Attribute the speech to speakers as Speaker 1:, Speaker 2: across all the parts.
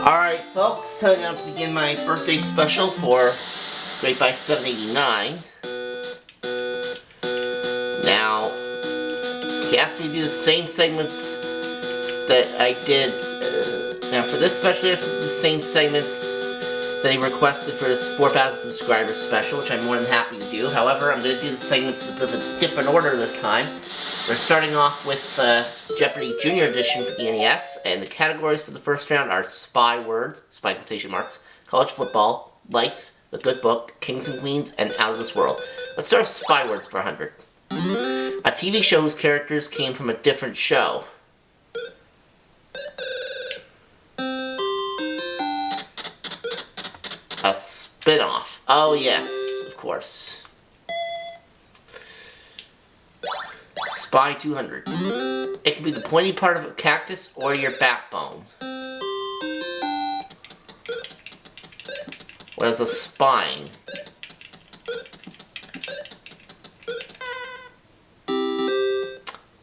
Speaker 1: Alright folks, time now to begin my birthday special for grapebuy789. Now, he asked me to do the same segments that I did. Now for this special, he asked me to do the same segments that he requested for his 4,000 subscribers special, which I'm more than happy to do. However, I'm going to do the segments in a bit of a different order this time. We're starting off with Jeopardy Junior Edition for the NES, and the categories for the first round are spy words, spy quotation marks, college football, lights, the good book, kings and queens, and out of this world. Let's start with spy words for 100. A TV show whose characters came from a different show. A spin-off. Oh yes, of course. Spy 200. It can be the pointy part of a cactus or your backbone. What is a spine?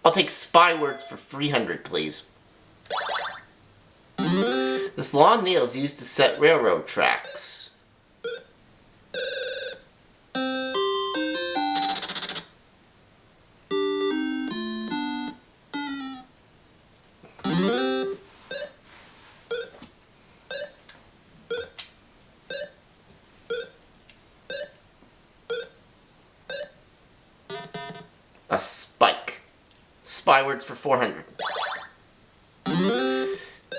Speaker 1: I'll take spy words for 300, please. This long nail is used to set railroad tracks. A spike. Spy words for 400.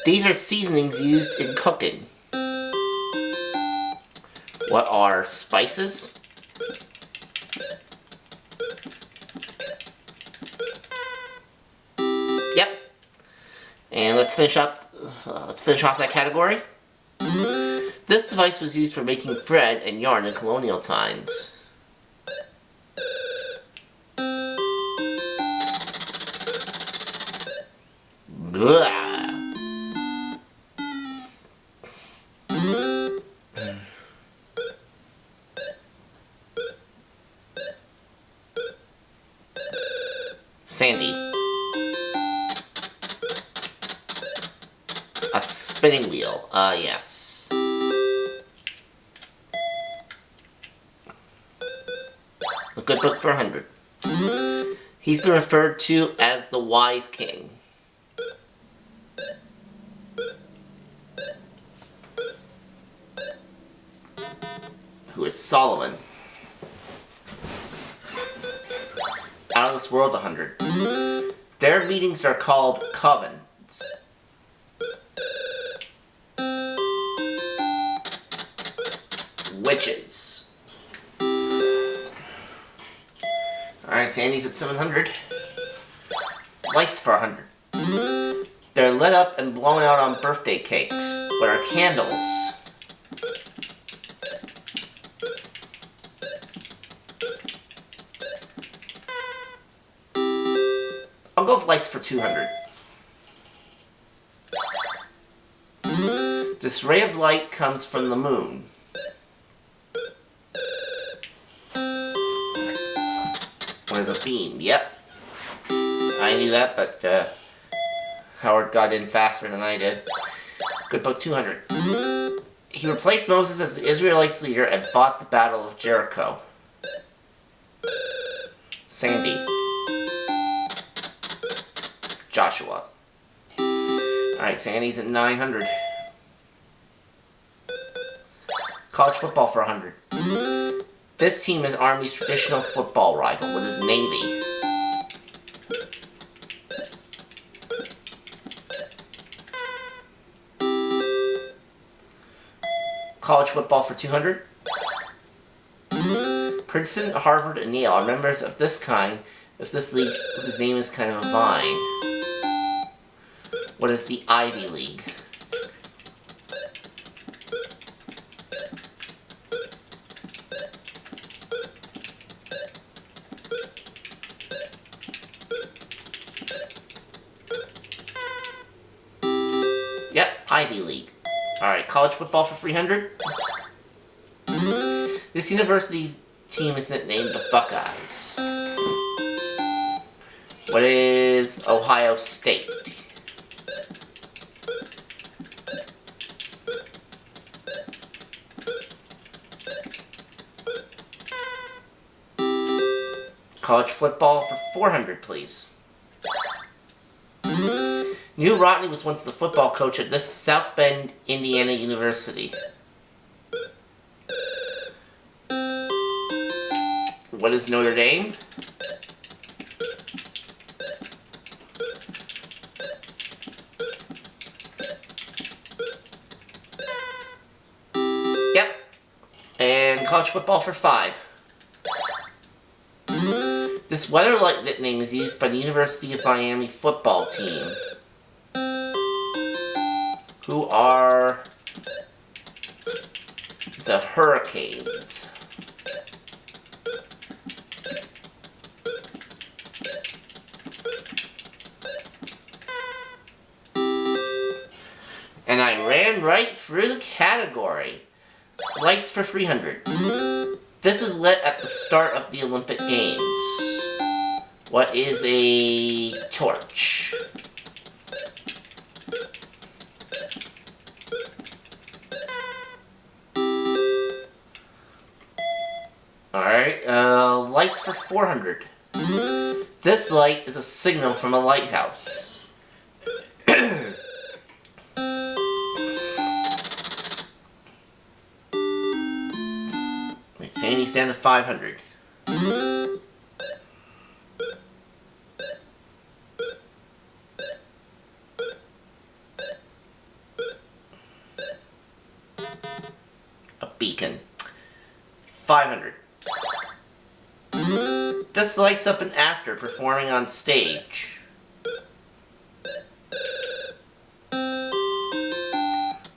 Speaker 1: These are seasonings used in cooking. What are spices? Yep. And let's finish off that category. This device was used for making thread and yarn in colonial times. Blah. Sandy. A spinning wheel. Yes. A good book for 100. He's been referred to as the Wise King. Who is Solomon? Out of this world 100. Their meetings are called covens. Witches. Alright, Sandy's at 700. Lights for 100. They're lit up and blown out on birthday cakes. What are candles? I'll go with lights for 200. This ray of light comes from the moon. What is a beam? Yep. I knew that, but Howard got in faster than I did. Good book 200. He replaced Moses as the Israelites' leader and fought the Battle of Jericho. Sandy. Joshua. Alright, Sandy's at 900. College football for 100. This team is Army's traditional football rival. What is Navy? College football for 200. Princeton, Harvard, and Yale are members of this kind, of this league, whose name is kind of a vine. What is the Ivy League? Yep, Ivy League. Alright, college football for 300. This university's team is nicknamed the Buckeyes. What is Ohio State? College football for 400, please. New Rodney was once the football coach at this South Bend, Indiana University. What is Notre Dame? Yep. And college football for 5. This weather-like nickname is used by the University of Miami football team, who are the Hurricanes. And I ran right through the category. Lights for 300. This is lit at the start of the Olympic Games. What is a torch? Alright, lights for 400. This light is a signal from a lighthouse. Sandy stand at 500. A beacon. 500. This lights up an actor performing on stage.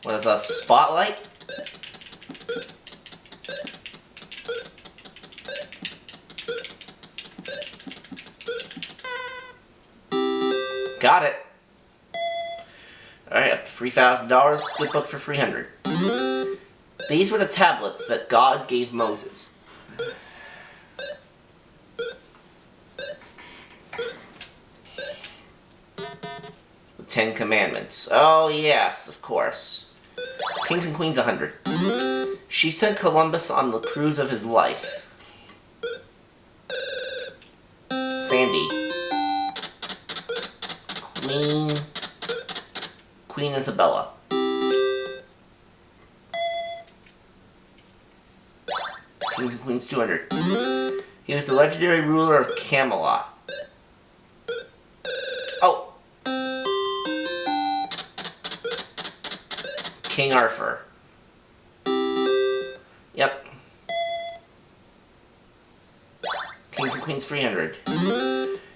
Speaker 1: What is a spotlight? Got it. Alright, up to $3,000. Good book for 300. These were the tablets that God gave Moses. The 10 Commandments. Oh, yes, of course. Kings and Queens 100. She sent Columbus on the cruise of his life. Sandy. Queen Isabella. Kings and Queens 200. He was the legendary ruler of Camelot. Oh! King Arthur. Yep. Kings and Queens 300.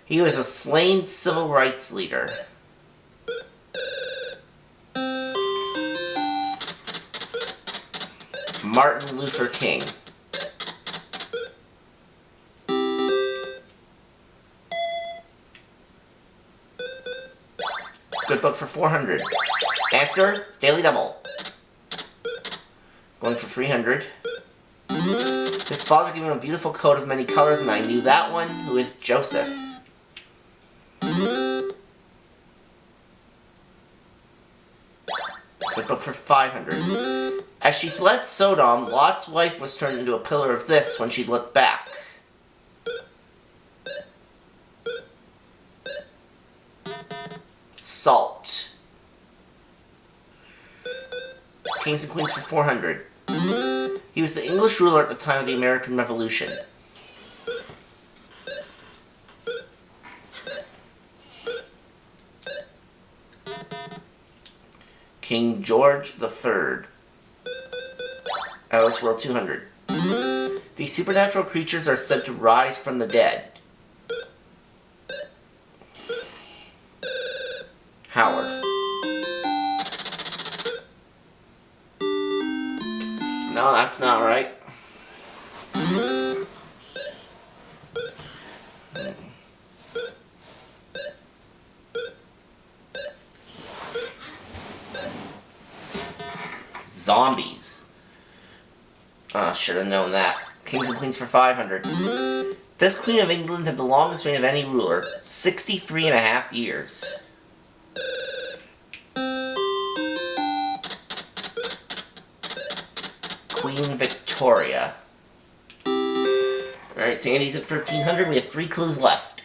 Speaker 1: He was a slain civil rights leader. Martin Luther King. Good book for 400. Answer, Daily Double. Going for 300. His father gave him a beautiful coat of many colors, and I knew that one, who is Joseph. Good book for 500. As she fled Sodom, Lot's wife was turned into a pillar of this when she looked back. Salt. Kings and Queens for 400. He was the English ruler at the time of the American Revolution. King George III. Alice World 200. These supernatural creatures are said to rise from the dead. Howard. No, that's not right. Zombies. Should have known that. Kings and Queens for 500. This Queen of England had the longest reign of any ruler, 63.5 years. Queen Victoria. Alright, Sandy's at 1,300. We have 3 clues left.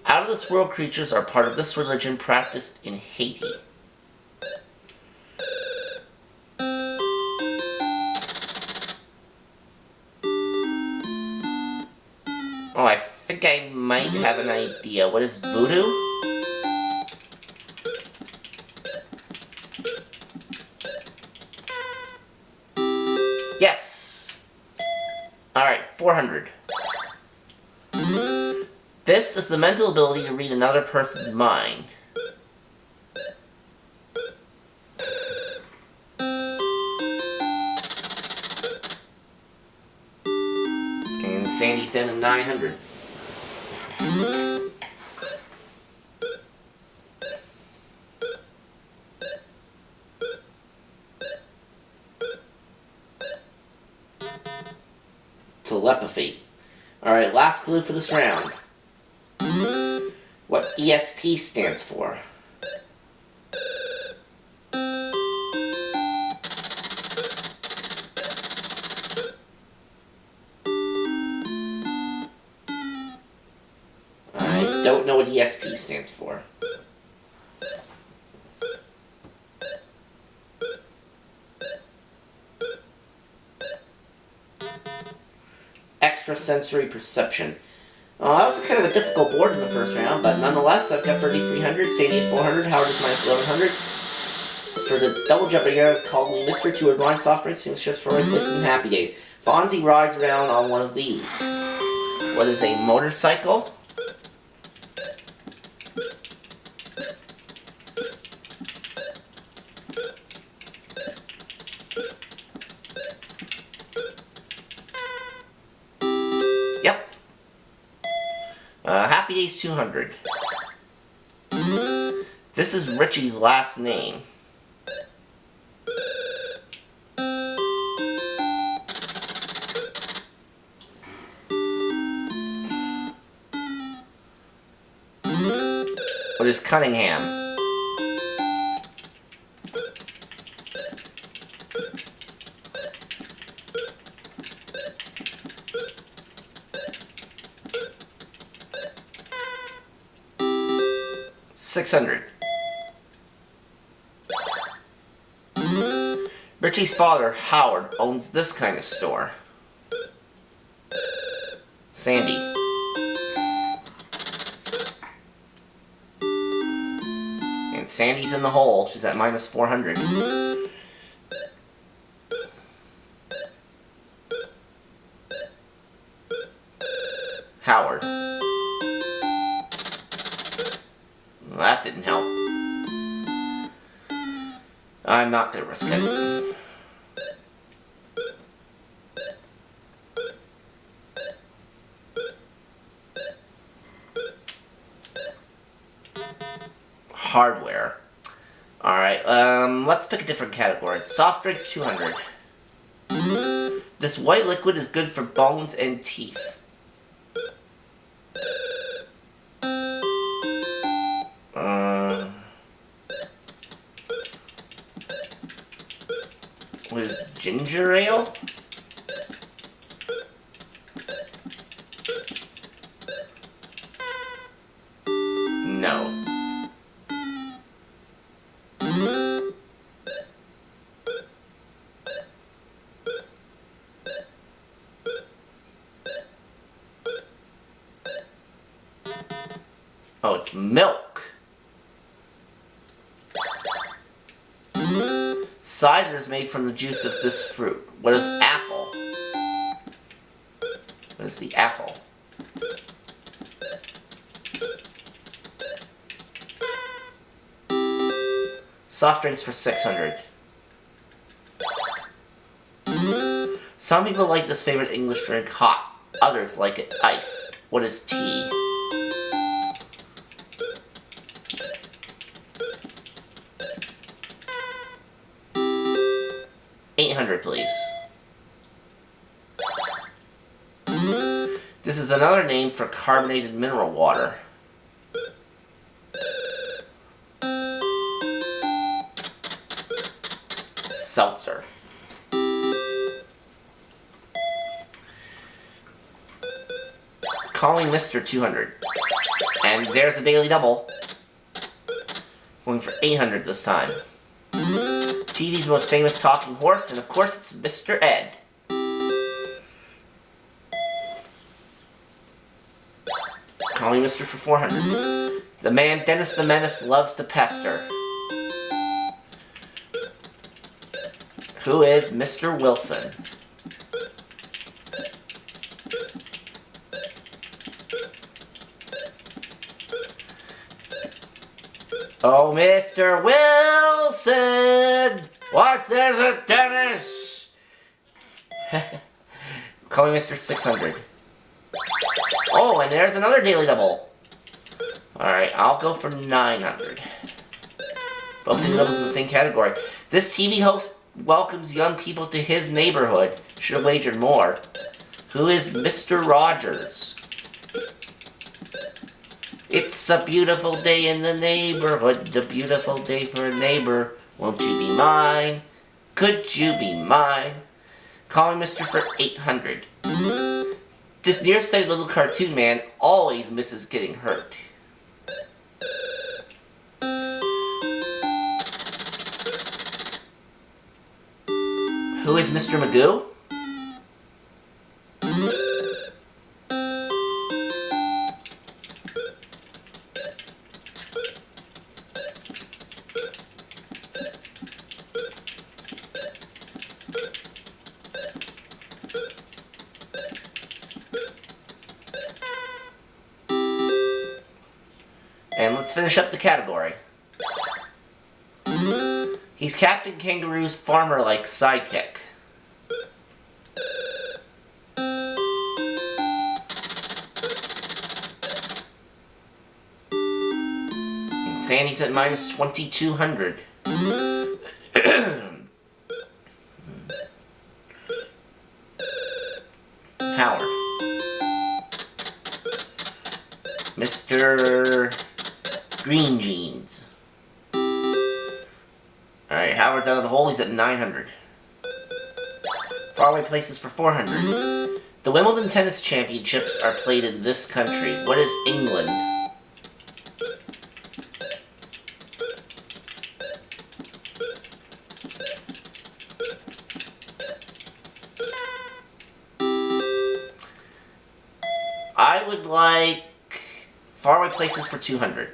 Speaker 1: Out-of-this-world creatures are part of this religion practiced in Haiti. Oh, I think I might have an idea. What is voodoo? Yes! Alright, 400. This is the mental ability to read another person's mind. And Sandy's down to 900. Telepathy. Alright, last clue for this round. What ESP stands for? I don't know what ESP stands for. Extrasensory perception. That was kind of a difficult board in the first round, but nonetheless, I've got 3,300, Sandy's 400, Howard is minus 1,100. For the double Jeopardy, called me Mr. 2 Rhyme Soft Drinks, single ships for right places and happy days. Fonzie rides around on one of these. What is a motorcycle? Yep. Happy Days 200. This is Richie's last name. What is Cunningham? $600. Richie's father, Howard, owns this kind of store. Sandy. And Sandy's in the hole. She's at minus 400. Howard. Well, that didn't help. I'm not going to risk it. Hardware. Alright, let's pick a different category. Soft drinks, 200. This white liquid is good for bones and teeth. What is ginger ale? No. Oh, it's milk. Cider is made from the juice of this fruit. What is apple? What is the apple? Soft drinks for 600. Some people like this favorite English drink hot. Others like it iced. What is tea? $800, please. This is another name for carbonated mineral water. Seltzer. Calling Mr. 200. And there's a daily double. Going for 800 this time. TV's most famous talking horse, and of course it's Mr. Ed. Calling Mr. for 400. The man Dennis the Menace loves to pester. Who is Mr. Wilson? Oh, Mr. Wilson! What is it, Dennis? Calling Mr. 600. Oh, and there's another daily double. Alright, I'll go for 900. Both daily doubles in the same category. This TV host welcomes young people to his neighborhood. Should have wagered more. Who is Mr. Rogers? It's a beautiful day in the neighborhood, a beautiful day for a neighbor. Won't you be mine? Could you be mine? Calling Mr. for 800. This nearsighted little cartoon man always misses getting hurt. Who is Mr. Magoo? And let's finish up the category. He's Captain Kangaroo's farmer-like sidekick. And Sandy's at minus 2,200. Howard. Mr. Green Jeans. Alright, Howard's out of the hole. He's at 900. Faraway places for 400. The Wimbledon Tennis Championships are played in this country. What is England? I would like faraway places for 200.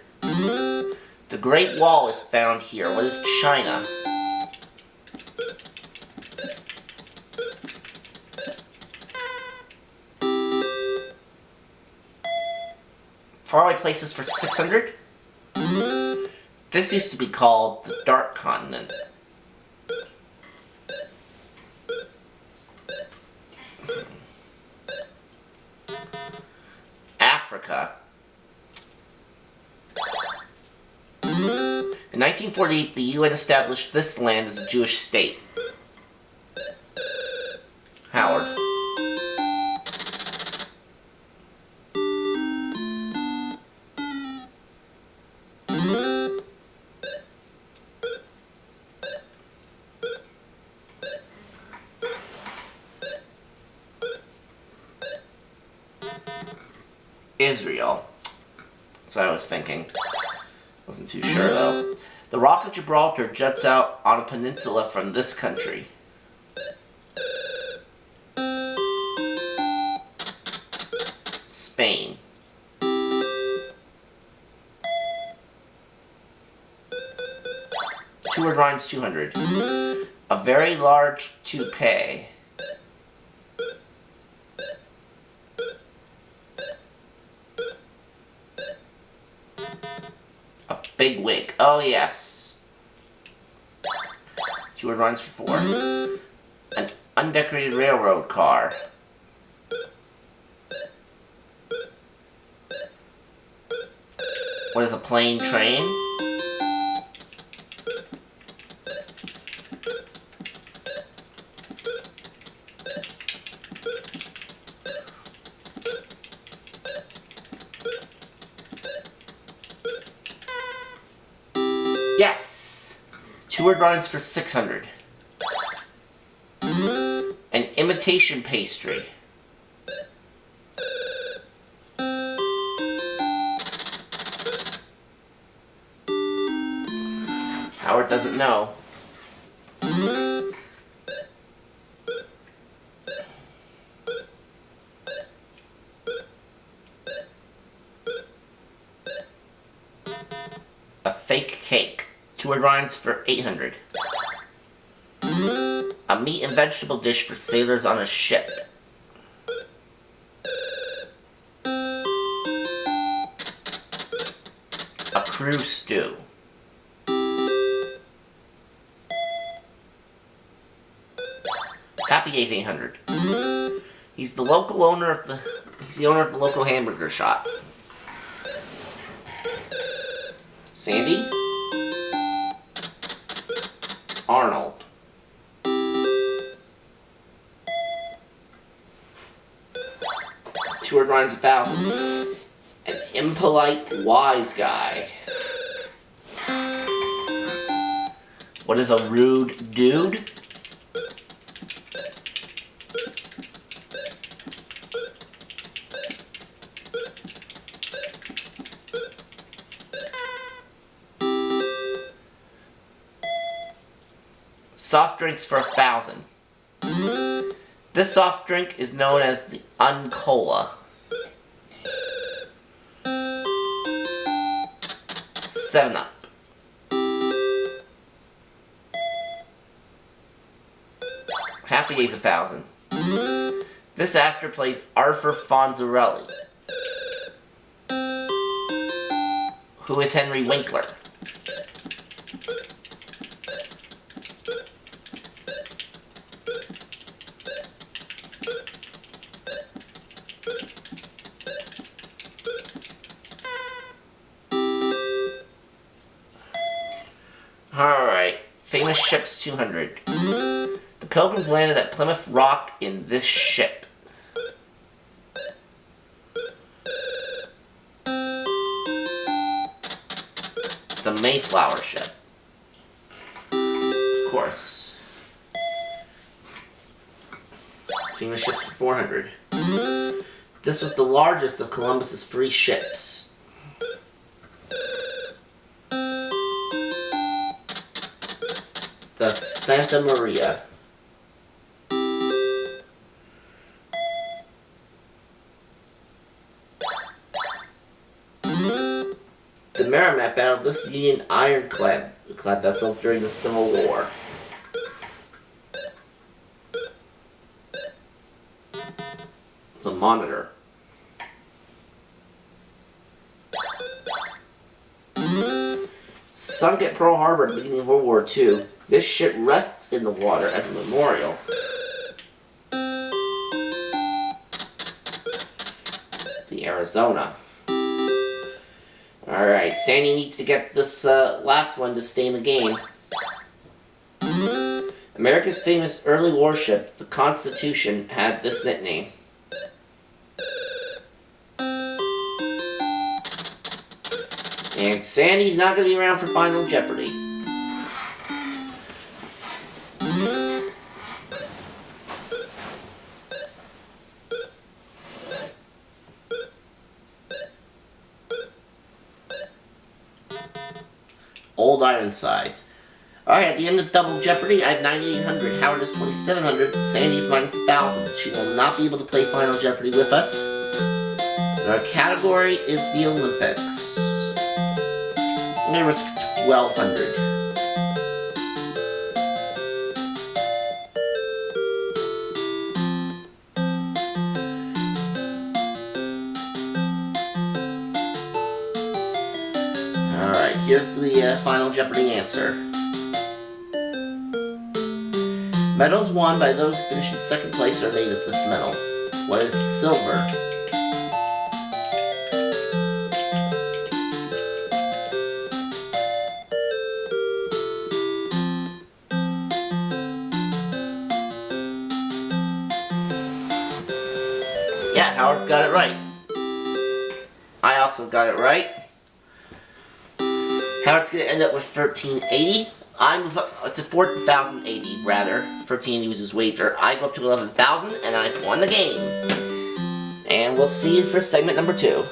Speaker 1: The Great Wall is found here. What is China? Faraway places for 600. This used to be called the Dark Continent. Africa. In 1948, the UN established this land as a Jewish state. Howard. Israel. That's what I was thinking. Wasn't too sure though. The Rock of Gibraltar juts out on a peninsula from this country. Spain. Two-word rhymes 200. A very large toupee. Big wig. Oh, yes. Two-word rhymes for 4. An undecorated railroad car. What is a plane train? Yes! Two-word rhymes for 600. An imitation pastry. Howard doesn't know. A fake cake. 2 word rhymes for 800. A meat and vegetable dish for sailors on a ship. A crew stew. Happy Days 800. He's the owner of the local hamburger shop. Sandy. Arnold. Two word rhymes 1,000. An impolite wise guy. What is a rude dude? Soft drinks for 1,000. This soft drink is known as the Uncola. 7-Up. Happy Days 1,000. This actor plays Arthur Fonzarelli. Who is Henry Winkler? Alright, famous ships 200. The Pilgrims landed at Plymouth Rock in this ship. The Mayflower ship. Of course. Famous ships for 400. This was the largest of Columbus's free ships. The Santa Maria. The Merrimack battled this Union ironclad vessel during the Civil War. The Monitor. Sunk at Pearl Harbor at the beginning of World War II, this ship rests in the water as a memorial. The Arizona. Alright, Sandy needs to get this last one to stay in the game. America's famous early warship, the Constitution, had this nickname. And Sandy's not going to be around for Final Jeopardy. Old Ironsides. Alright, at the end of Double Jeopardy, I have 9,800, Howard is 2,700, Sandy is minus 1,000. She will not be able to play Final Jeopardy with us. And our category is the Olympics. I'm going to risk 1,200. Alright, here's the Final Jeopardy answer. Medals won by those who finished in second place are made of this medal. What is silver? Yeah, Howard got it right. I also got it right. Howard's going to end up with 1380. It's a 4,080 rather. 1380 was his wager. I go up to 11,000 and I've won the game. And we'll see you for segment number 2.